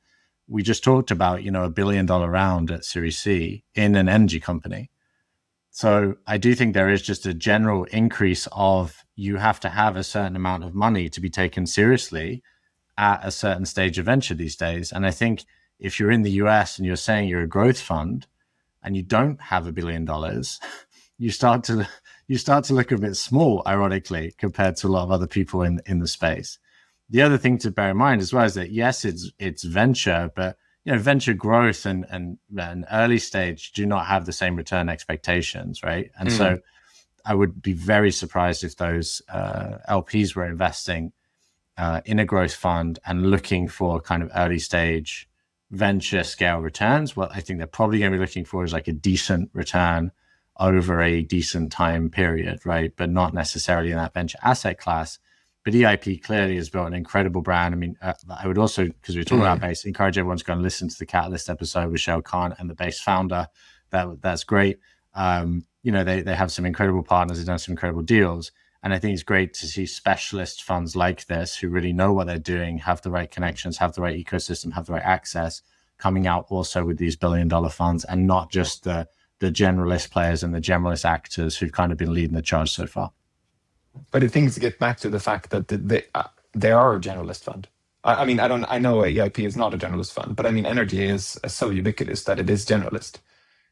Speaker 4: we just talked about, $1 billion round at Series C in an energy company. So I do think there is just a general increase of you have to have a certain amount of money to be taken seriously at a certain stage of venture these days. And I think if you're in the US and you're saying you're a growth fund and you don't have $1 billion, you start to look a bit small, ironically, compared to a lot of other people in the space. The other thing to bear in mind as well is that, yes, it's venture, but venture growth and early stage do not have the same return expectations, right? And so I would be very surprised if those LPs were investing in a growth fund and looking for kind of early stage venture scale returns. What I think they're probably going to be looking for is like a decent return over a decent time period, right? But not necessarily in that venture asset class. But EIP clearly has built an incredible brand. I mean, I would also, because we're talking about base, encourage everyone to go and listen to the Catalyst episode with Shell Khan and the base founder. That's great. They have some incredible partners. They've done some incredible deals. And I think it's great to see specialist funds like this who really know what they're doing, have the right connections, have the right ecosystem, have the right access, coming out also with these billion-dollar funds, and not just the generalist players and the generalist actors who've kind of been leading the charge so far.
Speaker 2: But the things get back to the fact that they are a generalist fund. I know EIP is not a generalist fund, but I mean, energy is so ubiquitous that it is generalist.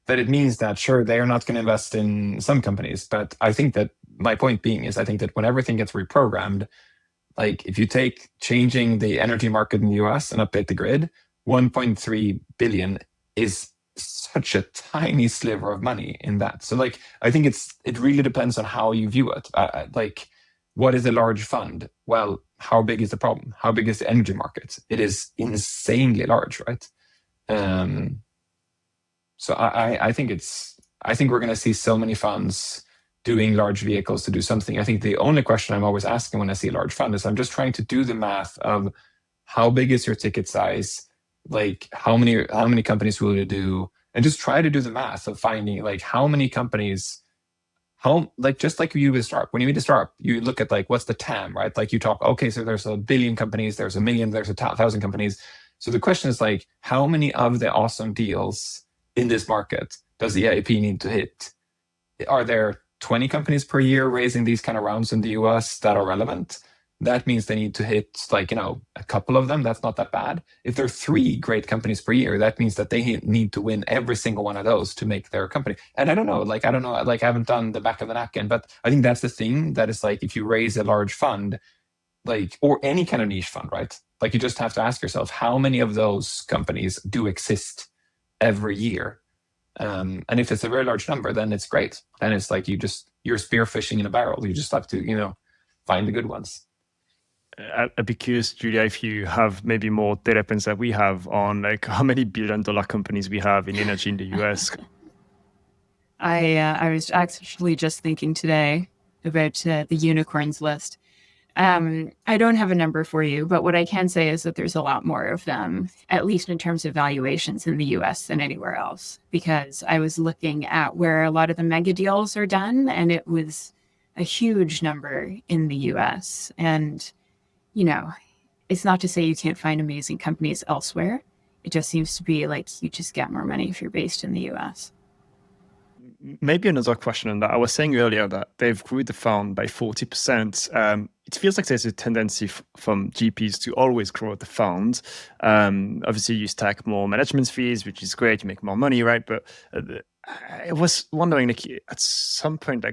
Speaker 2: That it means that, sure, they are not going to invest in some companies, but I think that my point being is I think that when everything gets reprogrammed, like if you take changing the energy market in the US and update the grid, 1.3 billion is such a tiny sliver of money in that. So like, I think it really depends on how you view it. Like, what is a large fund? Well, how big is the problem? How big is the energy market? It is insanely large, right? So I think we're going to see so many funds doing large vehicles to do something. I think the only question I'm always asking when I see a large fund is I'm just trying to do the math of how big is your ticket size, like how many companies will you do, and just try to do the math of finding like how many companies, just like you with startup. When you meet a startup, you look at like what's the TAM, right? Like you talk, okay, so there's 1 billion companies, there's 1 million, there's 1,000 companies. So the question is like, how many of the awesome deals in this market does the EIP need to hit? Are there 20 companies per year raising these kind of rounds in the US that are relevant? That means they need to hit a couple of them. That's not that bad. If there are 3 great companies per year, that means that they need to win every single one of those to make their company. And I don't know, I haven't done the back of the napkin, but I think that's the thing that is like, if you raise a large fund, or any kind of niche fund, right? Like you just have to ask yourself, how many of those companies do exist every year? And if it's a very large number, then it's great. Then it's like you're spearfishing in a barrel. You just have to, find the good ones.
Speaker 1: I'd be curious, Julia, if you have maybe more data points that we have on like how many billion-dollar companies we have in energy in the US.
Speaker 3: I was actually just thinking today about the unicorns list. I don't have a number for you, but what I can say is that there's a lot more of them, at least in terms of valuations in the US than anywhere else, because I was looking at where a lot of the mega deals are done, and it was a huge number in the US. And, it's not to say you can't find amazing companies elsewhere. It just seems to be like you just get more money if you're based in the US.
Speaker 1: Maybe another question on that. I was saying earlier that they've grew the fund by 40%. It feels like there's a tendency from GPs to always grow the fund. Obviously, you stack more management fees, which is great. You make more money, right? But I was wondering, at some point,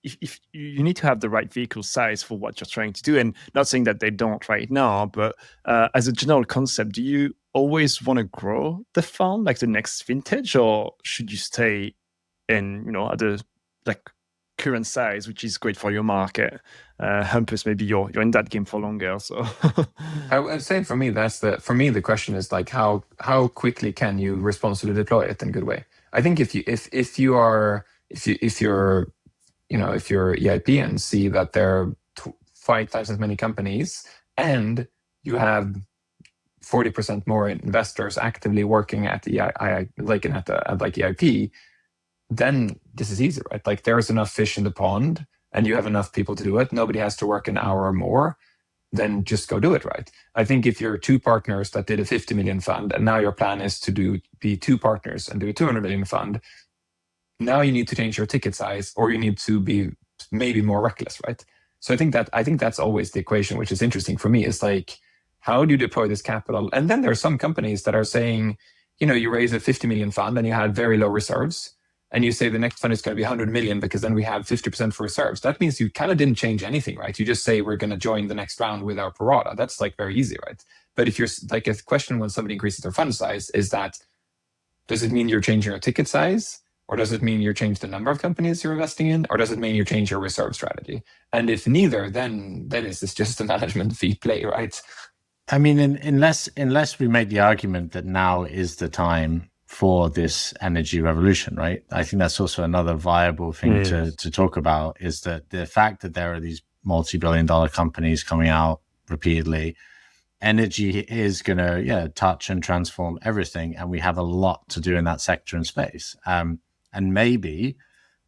Speaker 1: if you need to have the right vehicle size for what you're trying to do, and not saying that they don't right now, but as a general concept, do you always want to grow the fund, like the next vintage, or should you stay in, at the current size, which is great for your market? Hampus, maybe you're in that game for longer. So
Speaker 2: I would say for me, the question is like how quickly can you responsibly deploy it in a good way? I think if you're EIP and see that there are 5 times as many companies and you have 40% more investors actively working at the EIP, then this is easy, right? Like there's enough fish in the pond and you have enough people to do it. Nobody has to work an hour or more. Then just go do it, right? I think if you're 2 partners that did a 50 million fund and now your plan is to be 2 partners and do a 200 million fund, now you need to change your ticket size, or you need to be maybe more reckless, right? So I think that's always the equation, which is interesting for me, is like, how do you deploy this capital? And then there are some companies that are saying, you raise a 50 million fund and you had very low reserves, and you say the next fund is going to be 100 million because then we have 50% for reserves. That means you kind of didn't change anything, right? You just say we're going to join the next round with our pro rata. That's like very easy, right? But if you're like, a question when somebody increases their fund size is that, does it mean you're changing your ticket size? Or does it mean you change the number of companies you're investing in? Or does it mean you change your reserve strategy? And if neither, then it's just a management fee play, right?
Speaker 4: I mean, unless we make the argument that now is the time for this energy revolution, right? I think that's also another viable thing to talk about, is that the fact that there are these multi-billion-dollar companies coming out repeatedly. Energy is going to touch and transform everything, and we have a lot to do in that sector and space. And maybe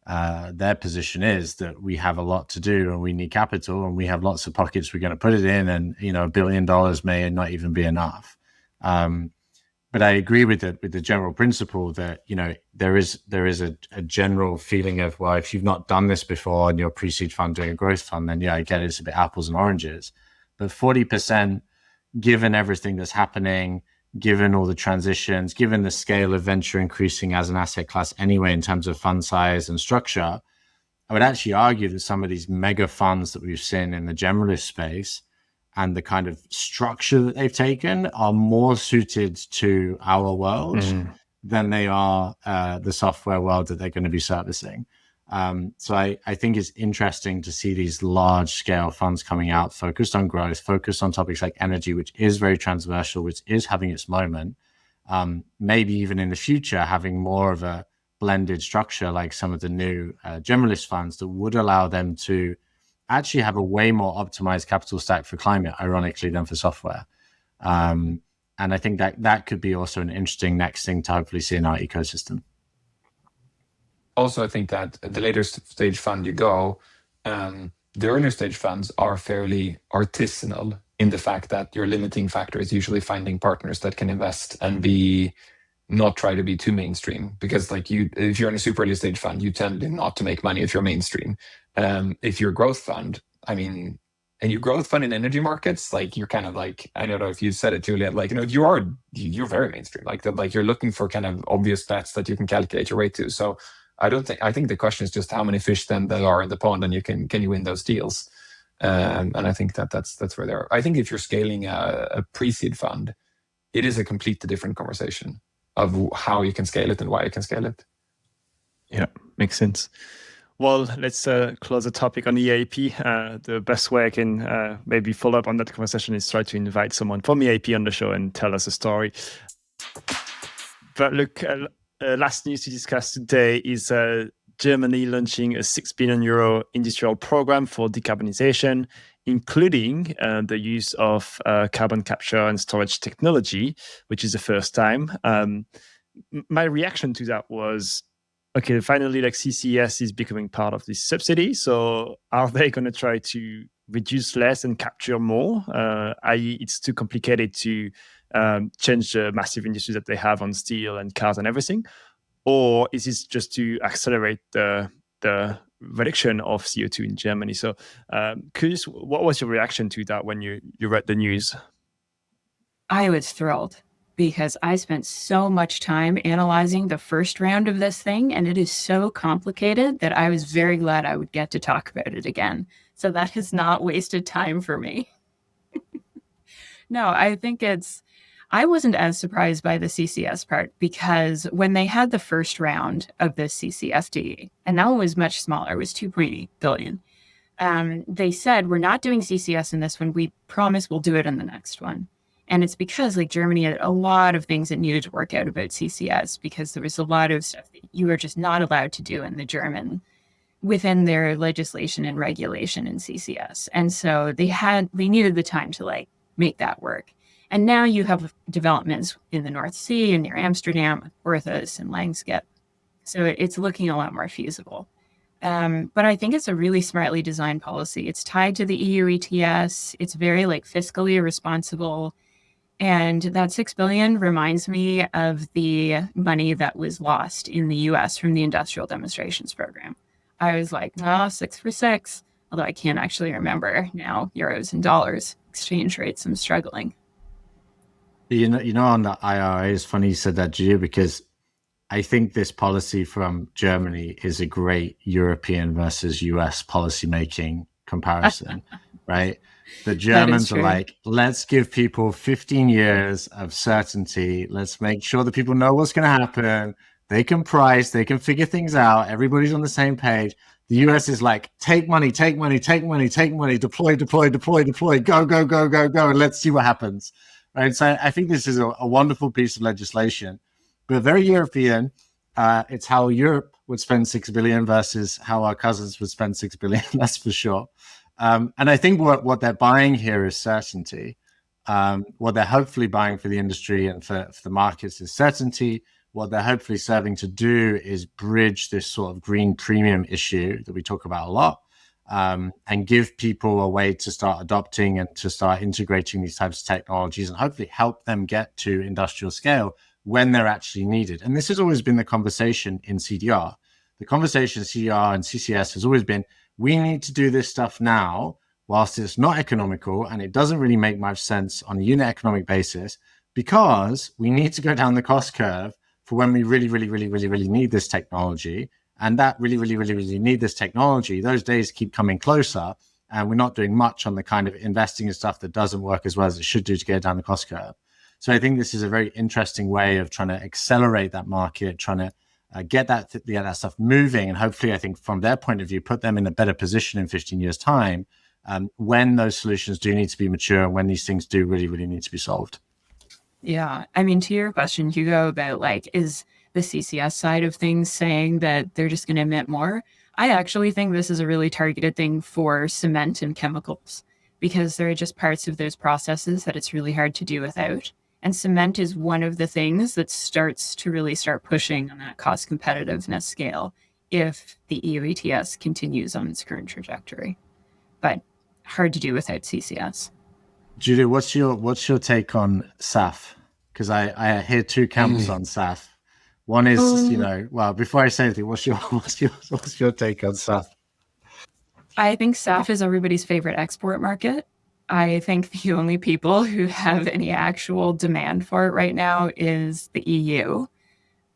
Speaker 4: their position is that we have a lot to do and we need capital and we have lots of pockets we're going to put it in, and $1 billion may not even be enough. But I agree with the general principle that there is a general feeling of, well, if you've not done this before and you're a pre-seed fund doing a growth fund, then I get it, it's a bit apples and oranges. But 40%, given everything that's happening, given all the transitions, given the scale of venture increasing as an asset class anyway in terms of fund size and structure, I would actually argue that some of these mega funds that we've seen in the generalist space and the kind of structure that they've taken are more suited to our world than they are the software world that they're going to be servicing. So I think it's interesting to see these large scale funds coming out, focused on growth, focused on topics like energy, which is very transversal, which is having its moment. Maybe even in the future, having more of a blended structure like some of the new generalist funds that would allow them to actually have a way more optimized capital stack for climate, ironically, than for software. And I think that could be also an interesting next thing to hopefully see in our ecosystem.
Speaker 2: Also, I think that the later stage fund you go, the earlier stage funds are fairly artisanal in the fact that your limiting factor is usually finding partners that can invest and not try to be too mainstream. Because if you're in a super early stage fund, you tend not to make money if you're mainstream. If you're a growth fund, and you growth fund in energy markets, you're kind of I don't know if you said it, Juliet, you're very mainstream. You're looking for kind of obvious bets that you can calculate your way to. So I think the question is just how many fish then there are in the pond, and can you win those deals? And I think that's where they are. I think if you're scaling a pre-seed fund, it is a completely different conversation of how you can scale it and why you can scale it.
Speaker 1: Yeah, makes sense. Well, let's close the topic on EAP. The best way I can maybe follow up on that conversation is try to invite someone from EAP on the show and tell us a story. But look, last news to discuss today is Germany launching a 6 billion euro industrial program for decarbonization, including the use of carbon capture and storage technology, which is the first time. My reaction to that was, okay, finally, CCS is becoming part of this subsidy. So are they going to try to reduce less and capture more? I.e., it's too complicated to change the massive industry that they have on steel and cars and everything? Or is this just to accelerate the reduction of CO2 in Germany? So curious, what was your reaction to that when you read the news?
Speaker 3: I was thrilled, because I spent so much time analyzing the first round of this thing, and it is so complicated that I was very glad I would get to talk about it again. So that has not wasted time for me. No, I think I wasn't as surprised by the CCS part, because when they had the first round of this CCFD, and that one was much smaller, it was 2.8 billion. They said, we're not doing CCS in this one. We promise we'll do it in the next one. And it's because Germany had a lot of things that needed to work out about CCS, because there was a lot of stuff that you were just not allowed to do in the German within their legislation and regulation in CCS. And so they needed the time to make that work. And now you have developments in the North Sea and near Amsterdam, Orthus and Langskip. So it's looking a lot more feasible. But I think it's a really smartly designed policy. It's tied to the EU ETS. It's very fiscally responsible. And that 6 billion reminds me of the money that was lost in the US from the industrial demonstrations program. I was like, 6 for 6. Although I can't actually remember now euros and dollars exchange rates. I'm struggling.
Speaker 4: On the IRA, it's funny you said that, Gia, because I think this policy from Germany is a great European versus US policymaking comparison, right? The Germans are let's give people 15 years of certainty. Let's make sure that people know what's going to happen. They can price, they can figure things out. Everybody's on the same page. The US is take money, deploy, go, and let's see what happens. Right. So I think this is a wonderful piece of legislation, but very European. It's how Europe would spend 6 billion versus how our cousins would spend 6 billion. That's for sure. And I think what they're buying here is certainty. What they're hopefully buying for the industry and for the markets is certainty. What they're hopefully serving to do is bridge this sort of green premium issue that we talk about a lot, and give people a way to start adopting and to start integrating these types of technologies and hopefully help them get to industrial scale when they're actually needed. And this has always been the conversation in CDR. The conversation in CDR and CCS has always been, we need to do this stuff now whilst it's not economical and it doesn't really make much sense on a unit economic basis, because we need to go down the cost curve for when we really need this technology. And that really need this technology, those days keep coming closer, and we're not doing much on the kind of investing in stuff that doesn't work as well as it should do to get down the cost curve. So I think this is a very interesting way of trying to accelerate that market, trying to get that stuff moving, and hopefully, I think from their point of view, put them in a better position in 15 years' time, when those solutions do need to be mature and when these things do really need to be solved.
Speaker 3: Yeah. I mean, to your question, Hugo, about like, is the CCS side of things saying that they're just going to emit more? I actually think this is a really targeted thing for cement and chemicals, because there are just parts of those processes that it's really hard to do without. And cement is one of the things that starts to really start pushing on that cost competitiveness scale if the EU ETS continues on its current trajectory. But hard to do without CCS.
Speaker 4: Julie, what's your take on SAF? Because I hear two camps on SAF. One is, well, before I say anything, what's your take on SAF?
Speaker 3: I think SAF is everybody's favorite export market. I think the only people who have any actual demand for it right now is the EU.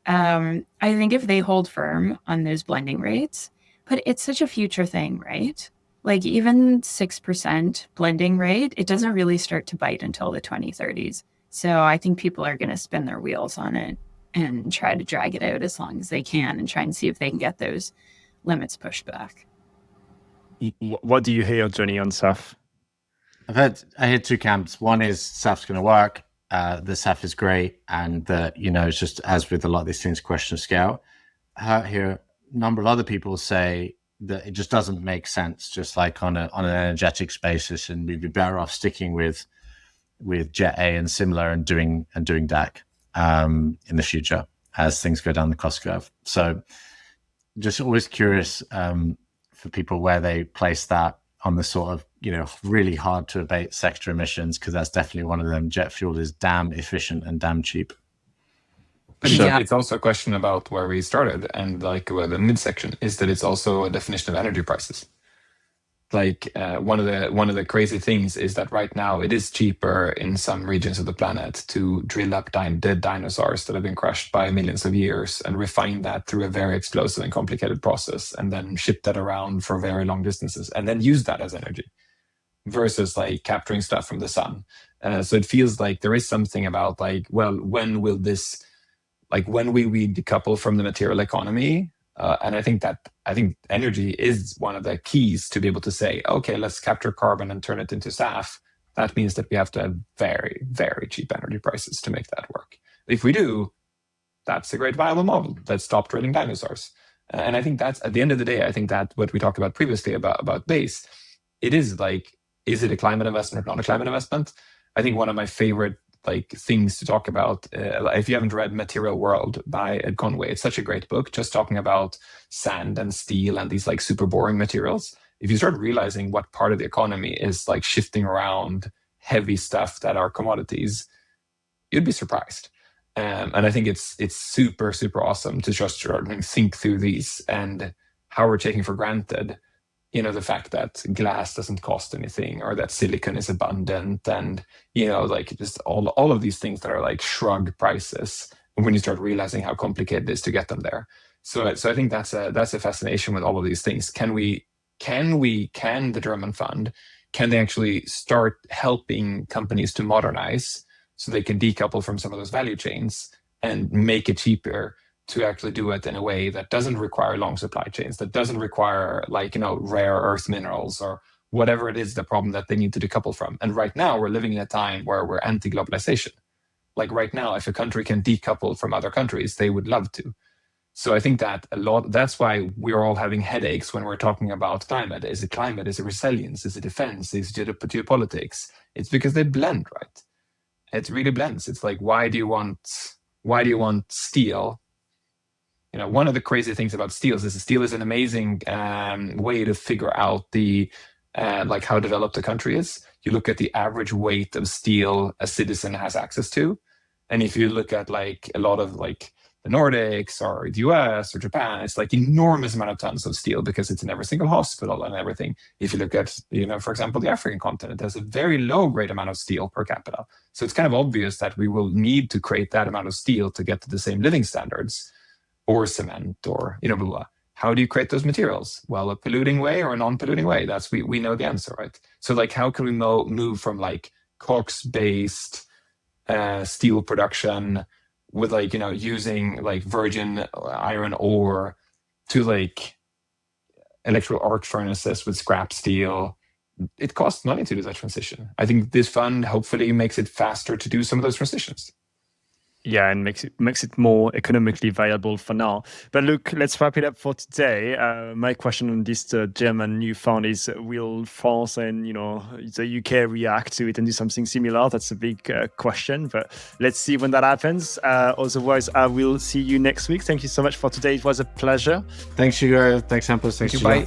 Speaker 3: I think if they hold firm on those blending rates, but it's such a future thing, right? Like even 6% blending rate, it doesn't really start to bite until the 2030s. So I think people are going to spin their wheels on it and try to drag it out as long as they can and try and see if they can get those limits pushed back.
Speaker 1: What do you hear, Jonny, on SAF?
Speaker 4: I hear two camps. One is SAF's going to work. The SAF is great, and it's just, as with a lot of these things, question of scale. I hear a number of other people say that it just doesn't make sense, just like on an energetics basis, and we'd be better off sticking with Jet A and similar and doing DAC in the future as things go down the cost curve. So just always curious for people where they place that on the sort of, really hard to abate sector emissions, because that's definitely one of them. Jet fuel is damn efficient and damn cheap.
Speaker 2: But it's also a question about where we started, and like where the midsection is, that it's also a definition of energy prices. Like one of the crazy things is that right now it is cheaper in some regions of the planet to drill up dead dinosaurs that have been crushed by millions of years and refine that through a very explosive and complicated process, and then ship that around for very long distances and then use that as energy, versus like capturing stuff from the sun. So it feels like there is something about like, well, when will we decouple from the material economy? And I think energy is one of the keys to be able to say, okay, let's capture carbon and turn it into SAF. That means that we have to have very, very cheap energy prices to make that work. If we do, that's a great viable model. Let's stop drilling dinosaurs. And I think that's, at the end of the day, I think that what we talked about previously about base, it is like, is it a climate investment or not a climate investment? I think one of my favorite things to talk about, if you haven't read Material World by Ed Conway, it's such a great book, just talking about sand and steel and these like super boring materials. If you start realizing what part of the economy is like shifting around heavy stuff that are commodities, you'd be surprised. And I think it's super, super awesome to just think through these and how we're taking for granted, the fact that glass doesn't cost anything, or that silicon is abundant, and, just all of these things that are like shrug prices when you start realizing how complicated it is to get them there. So I think that's a fascination with all of these things. Can the German fund, can they actually start helping companies to modernize so they can decouple from some of those value chains and make it cheaper to actually do it in a way that doesn't require long supply chains, that doesn't require rare earth minerals or whatever it is, the problem that they need to decouple from. And right now we're living in a time where we're anti-globalization. Like right now, if a country can decouple from other countries, they would love to. So I think that that's why we're all having headaches when we're talking about climate. Is it climate? Is it resilience? Is it defense? Is it geopolitics? It's because they blend, right? It really blends. It's like, why do you want steel? You know, one of the crazy things about steel is an amazing way to figure out the like how developed a country is. You look at the average weight of steel a citizen has access to, and if you look at like a lot of like the Nordics or the US or Japan, it's like enormous amount of tons of steel because it's in every single hospital and everything. If you look at, you know, for example, the African continent, there's a very low grade amount of steel per capita. So it's kind of obvious that we will need to create that amount of steel to get to the same living standards, or cement, or, you know, blah, blah. How do you create those materials? Well, a polluting way or a non-polluting way? That's we know the answer, right? So like, how can we move from like cox-based steel production with like, you know, using like virgin iron ore to like electrical arc furnaces with scrap steel? It costs money to do that transition. I think this fund hopefully makes it faster to do some of those transitions.
Speaker 1: Yeah, and makes it more economically viable for now. But look, let's wrap it up for today. My question on this German new fund is: will France and, you know, the UK react to it and do something similar? That's a big question, but let's see when that happens. Otherwise, I will see you next week. Thank you so much for today. It was a pleasure.
Speaker 4: Thanks, Hugo. Thanks, Hampus. Thanks,
Speaker 2: Bye.